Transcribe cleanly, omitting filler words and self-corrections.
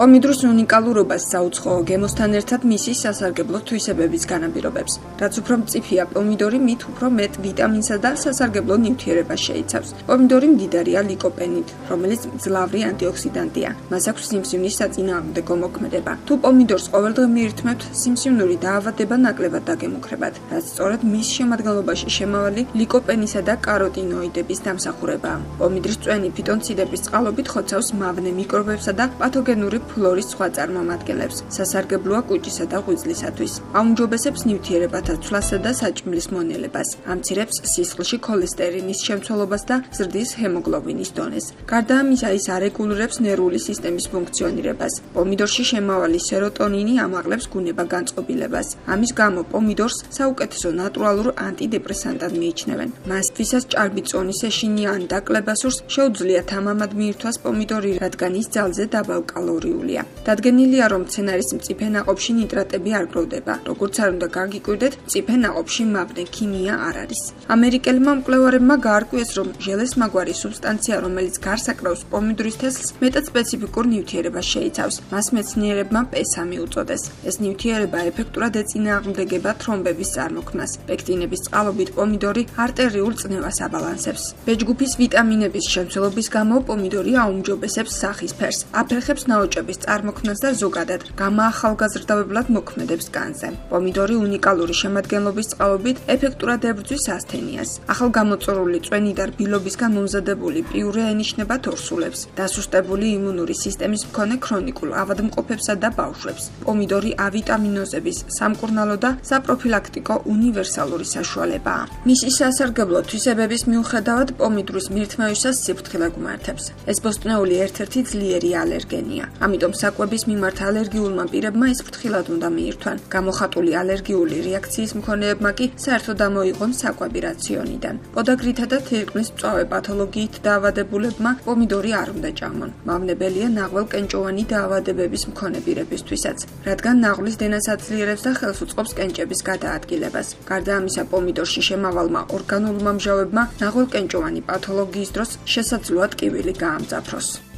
პომიდორის უნიკალურობას საუცხოო გემოსთან ერთად მისი სასარგებლო თვისებების განაპირობებს. რაც უფრო მწიფეა პომიდორი, მით უფრო მეტ ვიტამინსა და სასარგებლო ნივთიერებას შეიცავს. პომიდორი მდიდარია ლიკოპენით, რომელიც მძლავრი ანტიოქსიდანტია. მას აქვს სიმსივნის საწინააღმდეგო მოქმედება. თუ პომიდორს ყოველდღე მიირთმევთ, სიმსივნური დაავადება ნაკლებად დაგემუქრებათ, რაც სწორედ მის შემადგენლობაში შემავალი ლიკოპენისა და კაროტინოიდების დამსახურებაა. პომიდრის წვენი ფიტონციდების წყალობით ხოცავს მავნე მიკრობებსა და პათოგენური ფლორის სხვა წარმომადგენლებს. სასარგებლოა კუჭისა და ღვიძლისათვის. აუმჯობესებს ნივთიერებათა ცვლასა და საჭმლის მონელებას. ამცირებს სისხლში ქოლესტერინის შემცველობას და ზრდის ჰემოგლობინის დონეს. გარდა ამისა, ის არეგულირებს ნერვული სისტემის ფუნქციონირებას. პომიდორში შემავალი სეროტონინი ამაღლებს გუნება-განწყობილებას. ამის გამო პომიდორს საუკეთესო ნატურალურ ანტიდეპრესანტად მიიჩნევენ. მას თვისას ჭარბი წონის ეშინიან და კლებასურს შეუძლია თამამად მიირთვას პომიდორი, რადგან ის ძალზე დაბალკალორიულია. დადგენილია, რომ მცენარის მწიფე ნაყოფში ნიტრატები არ გროვდება. როგორც არ უნდა გაგიკვირდეთ, მწიფე ნაყოფში მავნე ქიმია არ არის. ამერიკელმა მკვლევარებმა გაარკვიეს, რომ ჟელესმაგვარი სუბსტანცია, რომელიც გარს აკრავს პომიდორის თესლს, მეტად სპეციფიკურ ნივთიერებას შეიცავს. მას მეცნიერებმა P3 უწოდეს. ეს ნივთიერება ეფექტურად ეწინააღმდეგება თრომბების წარმოქმნას. პექტინების წყალობით პომიდორი არტერიულ წნევას აბალანსებს. ბეჭდგუფის ვიტამინების შემცველობის გამო პომიდორი აუმჯობესებს სახის ფერს, აფერხებს ნაოჭების წარმოქმნას და ზოგადად გამაახალგაზრდავებლად მოქმედებს კანზე. პომიდორი უნიკალური შემადგენლობის წყალობით ეფექტურად ებრძვის ასთენიას. ახალგამოწორული წვენი და რბილობისგან მომზადებული პიურე ენიშნება თორსულებს, დასუსტებული იმუნური სისტემის მქონე ქრონიკულ ავადმყოფებსა და ბავშვებს. პომიდორი ავიტამინოზების სამკურნალო და საპროფილაქტიკო უნივერსალური საშუალებაა. მისი სასარგებლო თვისებების მიუხედავად პომიდორის მირთმევისას სიფრთხილე გმართებს. ეს ბოსტნეული ერთ-ერთი ძლიერი ალერგენია. ამიტომ საკვების მიმართ ალერგიულმა პირებმა ის ფრთხილად უნდა მიირთვან. გამოხატული ალერგიული რეაქციის მქონეებმა კი საერთოდ ამოიღონ საკვები რაციონიდან. პოდაგრითა და თირკმლის მწვავე პათოლოგიით დაავადებულებმა პომიდორი არ უნდა ჭამონ. მავნებელია ნაღველკენჭოვანი დაავადებების მქონე პირებისთვისაც, რადგან ნაღვლის დენას აძლიერებს და ხელს უწყობს კენჭების გადაადგილებას. გარდა ამისა, პომიდორში შემავალმა ორგანულმა მჟავებმა ნაღველკენჭოვანი პათოლოგიის დროს შესაძლოა ტკივილი გაამძაფროს.